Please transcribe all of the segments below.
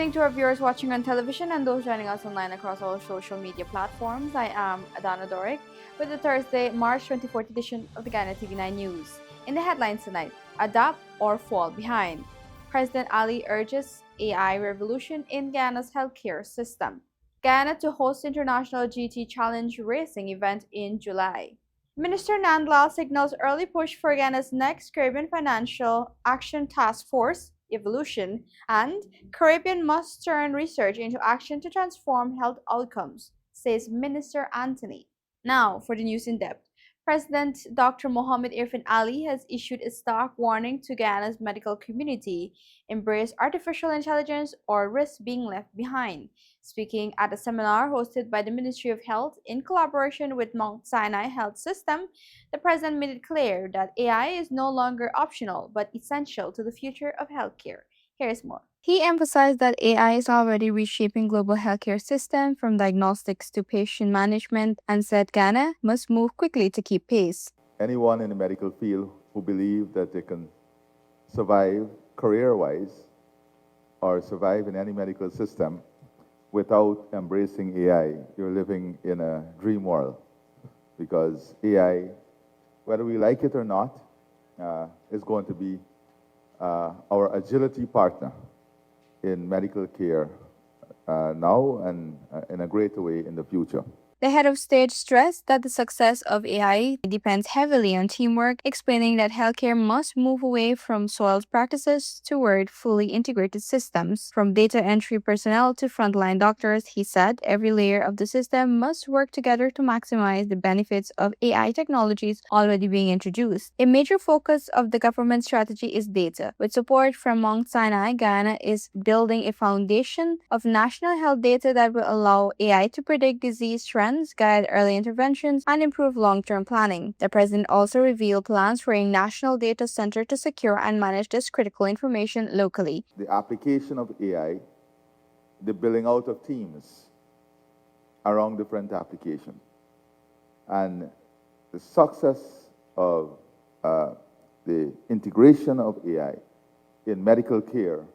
morning to our viewers watching on television and those joining us online across all social media platforms. I am Adana Doric with the Thursday, March 24th edition of the Ghana TV9 News. In the headlines tonight, adapt or fall behind. President Ali urges AI revolution in Ghana's healthcare system. Ghana to host international GT Challenge racing event in July. Minister Nandlal signals early push for Ghana's next Caribbean Financial Action Task Force evolution, and Caribbean must turn research into action to transform health outcomes, says Minister Anthony. Now, for the news in depth. President Dr. Mohamed Irfan Ali has issued a stark warning to Ghana's medical community: embrace artificial intelligence or risk being left behind. Speaking at a seminar hosted by the Ministry of Health in collaboration with Mount Sinai Health System, the president made it clear that AI is no longer optional but essential to the future of healthcare. Here's more. He emphasized that AI is already reshaping global healthcare system from diagnostics to patient management and said Ghana must move quickly to keep pace. Anyone in the medical field who believe that they can survive career-wise or survive in any medical system without embracing AI, you're living in a dream world, because AI, whether we like it or not, is going to be our agility partner in medical care now and in a greater way in the future. The head of state stressed that the success of AI depends heavily on teamwork, explaining that healthcare must move away from siloed practices toward fully integrated systems. From data entry personnel to frontline doctors, he said every layer of the system must work together to maximize the benefits of AI technologies already being introduced. A major focus of the government strategy is data. With support from Mount Sinai, Ghana is building a foundation of national health data that will allow AI to predict disease trends, guide early interventions, and improve long-term planning. The president also revealed plans for a national data center to secure and manage this critical information locally. The application of AI, the building out of teams around different applications, and the success of the integration of AI in medical care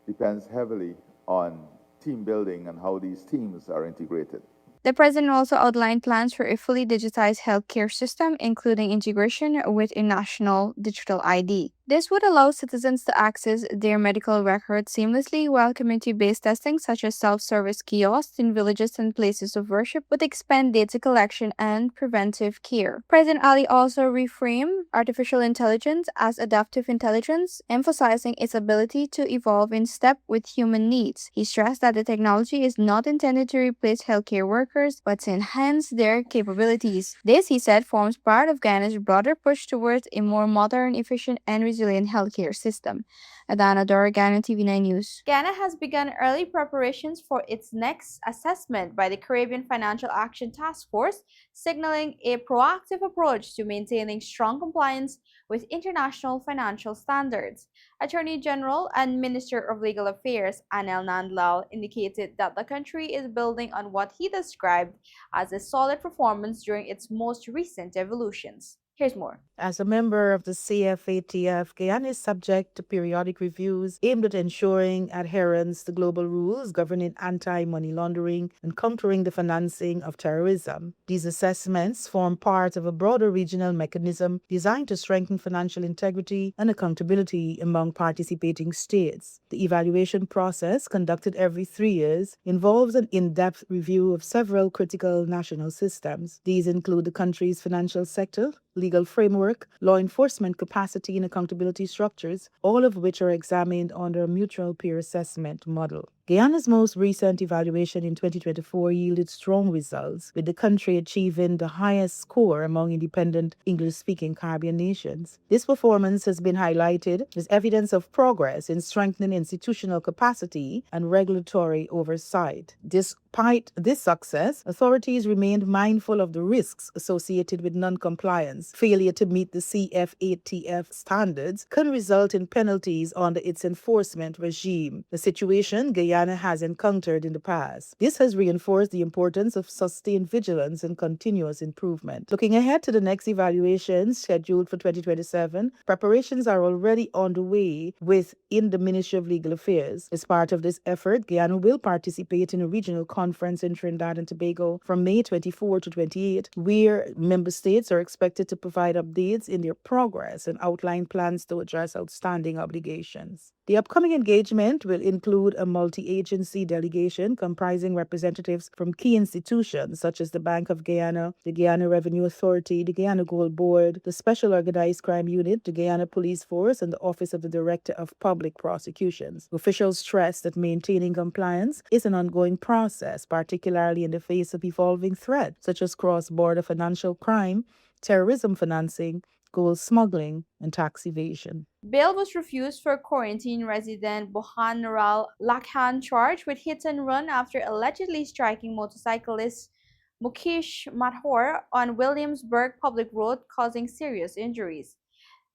depends heavily on team building and how these teams are integrated. The president also outlined plans for a fully digitized healthcare system, including integration with a national digital ID. This would allow citizens to access their medical records seamlessly, while community-based testing such as self-service kiosks in villages and places of worship would expand data collection and preventive care. President Ali also reframed artificial intelligence as adaptive intelligence, emphasizing its ability to evolve in step with human needs. He stressed that the technology is not intended to replace healthcare workers, but to enhance their capabilities. This, he said, forms part of Ghana's broader push towards a more modern, efficient, and resilient healthcare system. Adana Dora, Ghana TV9 News. Ghana has begun early preparations for its next assessment by the Caribbean Financial Action Task Force, signaling a proactive approach to maintaining strong compliance with international financial standards. Attorney General and Minister of Legal Affairs Anel Nandlal indicated that the country is building on what he described as a solid performance during its most recent evolutions. Here's more. As a member of the CFATF, Guyana is subject to periodic reviews aimed at ensuring adherence to global rules governing anti-money laundering and countering the financing of terrorism. These assessments form part of a broader regional mechanism designed to strengthen financial integrity and accountability among participating states. The evaluation process, conducted every 3 years, involves an in-depth review of several critical national systems. These include the country's financial sector, legal framework, law enforcement capacity, and accountability structures, all of which are examined under a mutual peer assessment model. Guyana's most recent evaluation in 2024 yielded strong results, with the country achieving the highest score among independent English-speaking Caribbean nations. This performance has been highlighted as evidence of progress in strengthening institutional capacity and regulatory oversight. Despite this success, authorities remained mindful of the risks associated with non-compliance. Failure to meet the CFATF standards can result in penalties under its enforcement regime. The situation Guyana Guyana has encountered in the past. This has reinforced the importance of sustained vigilance and continuous improvement. Looking ahead to the next evaluation scheduled for 2027, preparations are already underway within the Ministry of Legal Affairs. As part of this effort, Guyana will participate in a regional conference in Trinidad and Tobago from May 24 to 28, where member states are expected to provide updates in their progress and outline plans to address outstanding obligations. The upcoming engagement will include a multi-agency delegation comprising representatives from key institutions such as the Bank of Guyana, the Guyana Revenue Authority, the Guyana Gold Board, the Special Organized Crime Unit, the Guyana Police Force, and the Office of the Director of Public Prosecutions. Officials stress that maintaining compliance is an ongoing process, particularly in the face of evolving threats such as cross-border financial crime, terrorism financing, gold smuggling, and tax evasion. Bail was refused for quarantine resident Bohan Nural Lakhan charged with hit and run after allegedly striking motorcyclist Mukesh Mathur on Williamsburg Public Road, causing serious injuries.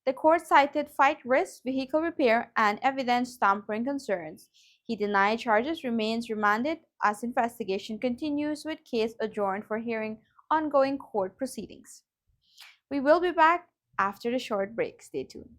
The court cited flight risk, vehicle repair, and evidence tampering concerns. He denied charges, remains remanded as investigation continues, with case adjourned for hearing ongoing court proceedings. We will be back after the short break. Stay tuned.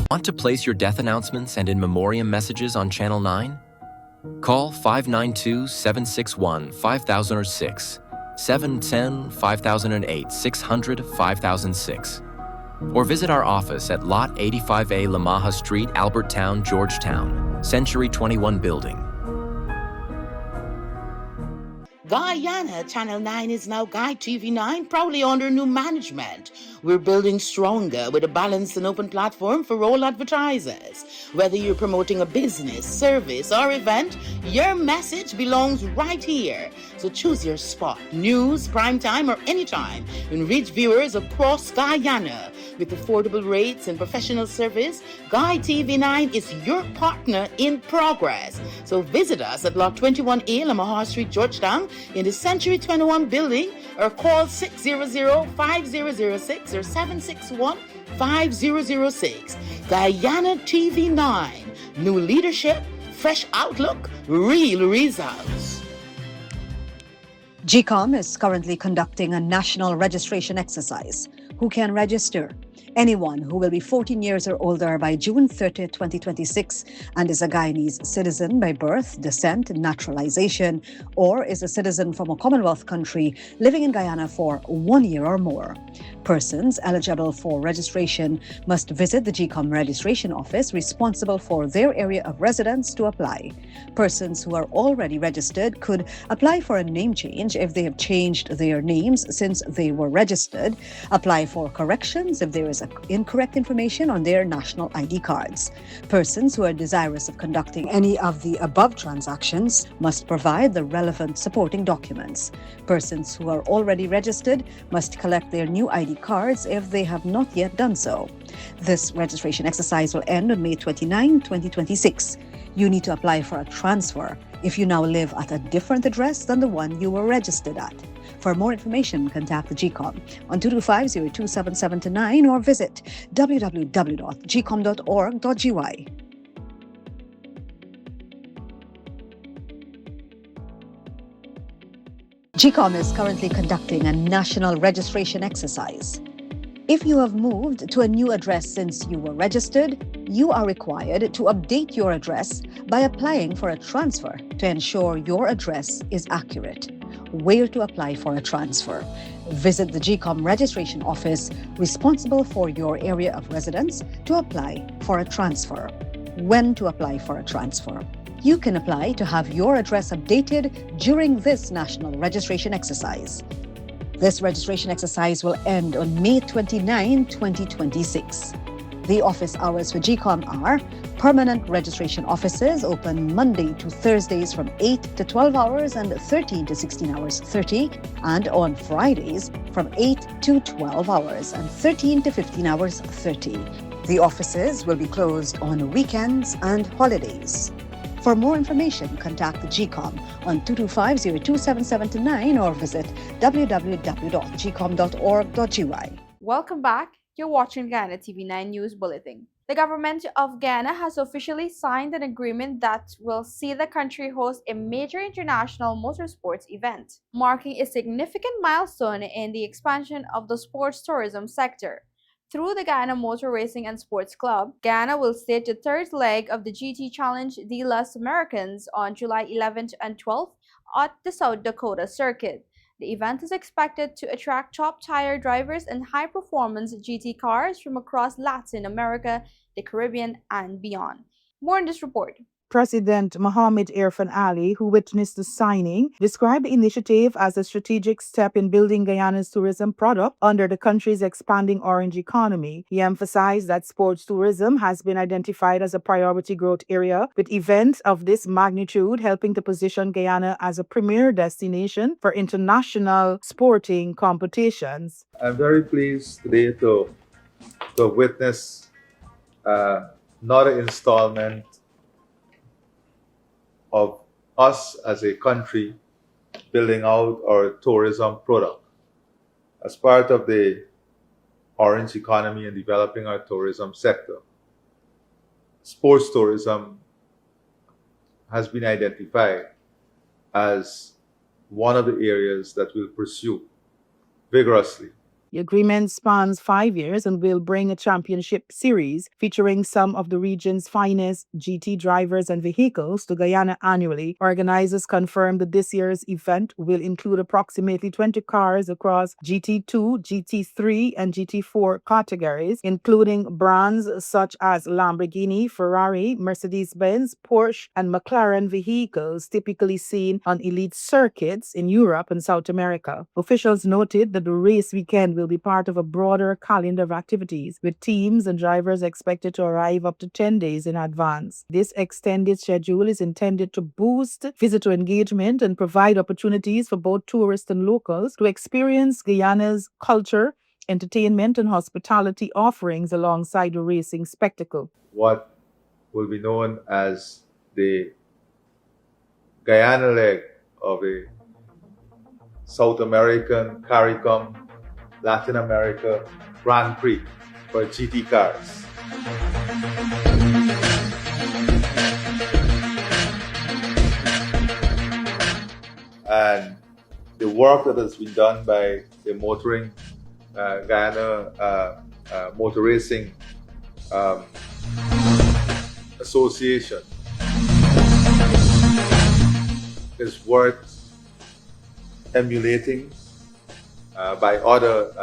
Want to place your death announcements and in memoriam messages on Channel 9? Call 592-761-5006, 710-5008, 600-5006. Or visit our office at Lot 85A Lamaha Street, Albertown, Georgetown, Century 21 Building. Guyana Channel 9 is now Guy TV9, proudly under new management. We're building stronger with a balanced and open platform for all advertisers. Whether you're promoting a business, service, or event, your message belongs right here. So choose your spot, news, prime time, or anytime, and reach viewers across Guyana. With affordable rates and professional service, Guy TV9 is your partner in progress. So visit us at Lot 21A Lamaha Street, Georgetown, in the Century 21 building, or call 600-5006 or 761-5006. Guyana TV9. New leadership, fresh outlook, real results. GCOM is currently conducting a national registration exercise. Who can register? Anyone who will be 14 years or older by June 30, 2026 and is a Guyanese citizen by birth, descent, naturalization, or is a citizen from a Commonwealth country living in Guyana for 1 year or more. Persons eligible for registration must visit the GCOM registration office responsible for their area of residence to apply. Persons who are already registered could apply for a name change if they have changed their names since they were registered, apply for corrections if there is incorrect information on their national ID cards. Persons who are desirous of conducting any of the above transactions must provide the relevant supporting documents. Persons who are already registered must collect their new ID cards if they have not yet done so. This registration exercise will end on May 29, 2026. You need to apply for a transfer if you now live at a different address than the one you were registered at. For more information, contact the GCOM on 225-027729 or visit www.gcom.org.gy. GCOM is currently conducting a national registration exercise. If you have moved to a new address since you were registered, you are required to update your address by applying for a transfer to ensure your address is accurate. Where to apply for a transfer? Visit the GCOM registration office responsible for your area of residence to apply for a transfer. When to apply for a transfer? You can apply to have your address updated during this national registration exercise. This registration exercise will end on May 29, 2026. The office hours for GCOM are permanent registration offices open Monday to Thursdays from 8 to 12 hours and 13 to 16 hours 30, and on Fridays from 8 to 12 hours and 13 to 15 hours 30. The offices will be closed on weekends and holidays. For more information, contact the GCOM on 225-027729 or visit www.gcom.org.gy. Welcome back. You're watching Ghana TV9 News Bulletin. The government of Ghana has officially signed an agreement that will see the country host a major international motorsports event, marking a significant milestone in the expansion of the sports tourism sector. Through the Ghana Motor Racing and Sports Club, Ghana will stage the third leg of the GT Challenge de las Americas on July 11th and 12th at the South Dakota Circuit. The event is expected to attract top-tier drivers and high-performance GT cars from across Latin America, the Caribbean, and beyond. More in this report. President Mohamed Irfan Ali, who witnessed the signing, described the initiative as a strategic step in building Guyana's tourism product under the country's expanding orange economy. He emphasized that sports tourism has been identified as a priority growth area, with events of this magnitude helping to position Guyana as a premier destination for international sporting competitions. I'm very pleased today to witness another installment of us as a country building out our tourism product. As part of the orange economy and developing our tourism sector, sports tourism has been identified as one of the areas that we'll pursue vigorously. The agreement spans 5 years and will bring a championship series featuring some of the region's finest GT drivers and vehicles to Guyana annually. Organizers confirmed that this year's event will include approximately 20 cars across GT2, GT3, and GT4 categories, including brands such as Lamborghini, Ferrari, Mercedes-Benz, Porsche, and McLaren vehicles typically seen on elite circuits in Europe and South America. Officials noted that the race weekend will be part of a broader calendar of activities, with teams and drivers expected to arrive up to 10 days in advance. This extended schedule is intended to boost visitor engagement and provide opportunities for both tourists and locals to experience Guyana's culture, entertainment, and hospitality offerings alongside the racing spectacle. What will be known as the Guyana leg of a South American CARICOM Latin America Grand Prix for GT cars. And the work that has been done by the Motoring Guyana Motor Racing Association is worth emulating by other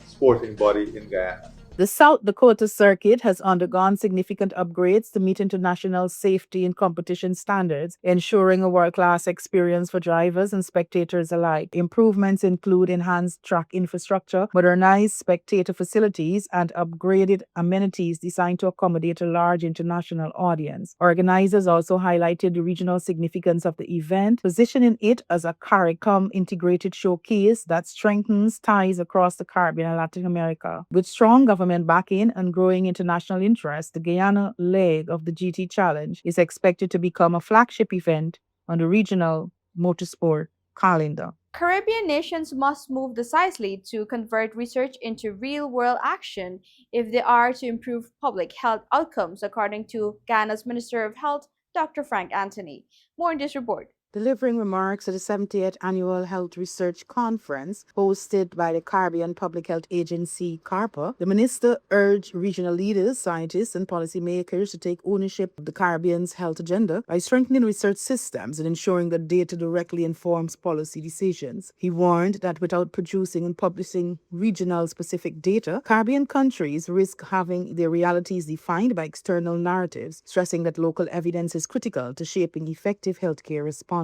sporting body in Guyana. The South Dakota Circuit has undergone significant upgrades to meet international safety and competition standards, ensuring a world-class experience for drivers and spectators alike. Improvements include enhanced track infrastructure, modernized spectator facilities, and upgraded amenities designed to accommodate a large international audience. Organizers also highlighted the regional significance of the event, positioning it as a CARICOM integrated showcase that strengthens ties across the Caribbean and Latin America. With strong government backing and growing international interest, the Guyana leg of the GT Challenge is expected to become a flagship event on the regional motorsport calendar. Caribbean nations must move decisively to convert research into real-world action if they are to improve public health outcomes, according to Ghana's Minister of Health, Dr. Frank Anthony. More in this report. Delivering remarks at the 70th Annual Health Research Conference hosted by the Caribbean Public Health Agency, CARPA, the minister urged regional leaders, scientists, and policymakers to take ownership of the Caribbean's health agenda by strengthening research systems and ensuring that data directly informs policy decisions. He warned that without producing and publishing regional-specific data, Caribbean countries risk having their realities defined by external narratives, stressing that local evidence is critical to shaping effective healthcare responses.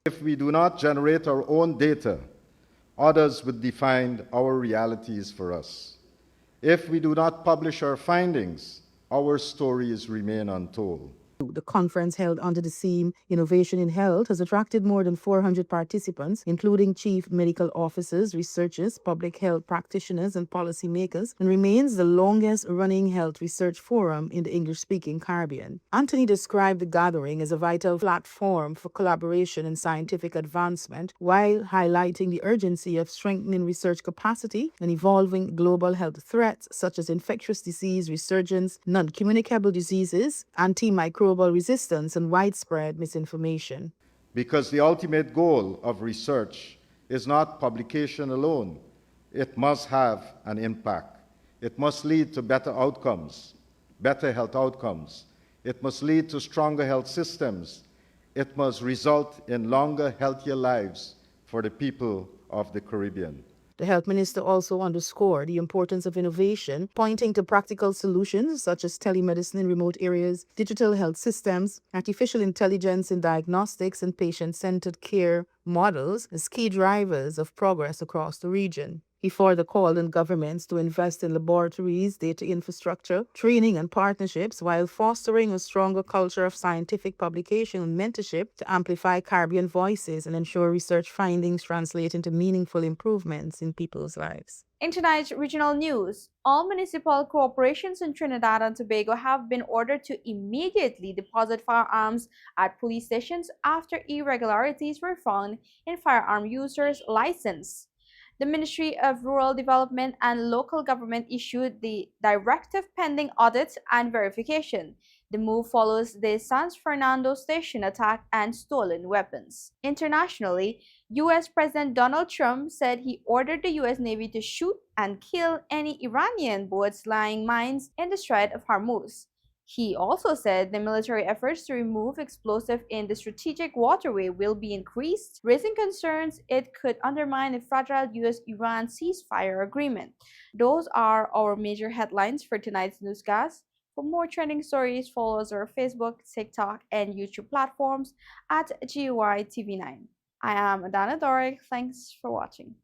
If we do not generate our own data, others would define our realities for us. If we do not publish our findings, our stories remain untold. The conference, held under the theme Innovation in Health, has attracted more than 400 participants, including chief medical officers, researchers, public health practitioners, and policymakers, and remains the longest-running health research forum in the English-speaking Caribbean. Anthony described the gathering as a vital platform for collaboration and scientific advancement, while highlighting the urgency of strengthening research capacity and evolving global health threats such as infectious disease resurgence, non-communicable diseases, antimicrobial resistance, and widespread misinformation. Because the ultimate goal of research is not publication alone. It must have an impact. It must lead to better outcomes, better health outcomes. It must lead to stronger health systems. It must result in longer, healthier lives for the people of the Caribbean. The health minister also underscored the importance of innovation, pointing to practical solutions such as telemedicine in remote areas, digital health systems, artificial intelligence in diagnostics, and patient-centered care models as key drivers of progress across the region. He further called on governments to invest in laboratories, data infrastructure, training, and partnerships while fostering a stronger culture of scientific publication and mentorship to amplify Caribbean voices and ensure research findings translate into meaningful improvements in people's lives. In tonight's regional news, all municipal corporations in Trinidad and Tobago have been ordered to immediately deposit firearms at police stations after irregularities were found in firearm users' license. The Ministry of Rural Development and Local Government issued the directive pending audit and verification. The move follows the San Fernando station attack and stolen weapons. Internationally, U.S. President Donald Trump said he ordered the U.S. Navy to shoot and kill any Iranian boats lying mines in the Strait of Hormuz. He also said the military efforts to remove explosives in the strategic waterway will be increased, raising concerns it could undermine a fragile U.S.-Iran ceasefire agreement. Those are our major headlines for tonight's newscast. For more trending stories, follow us on our Facebook, TikTok, and YouTube platforms at GUI TV9. I am Adana Doric. Thanks for watching.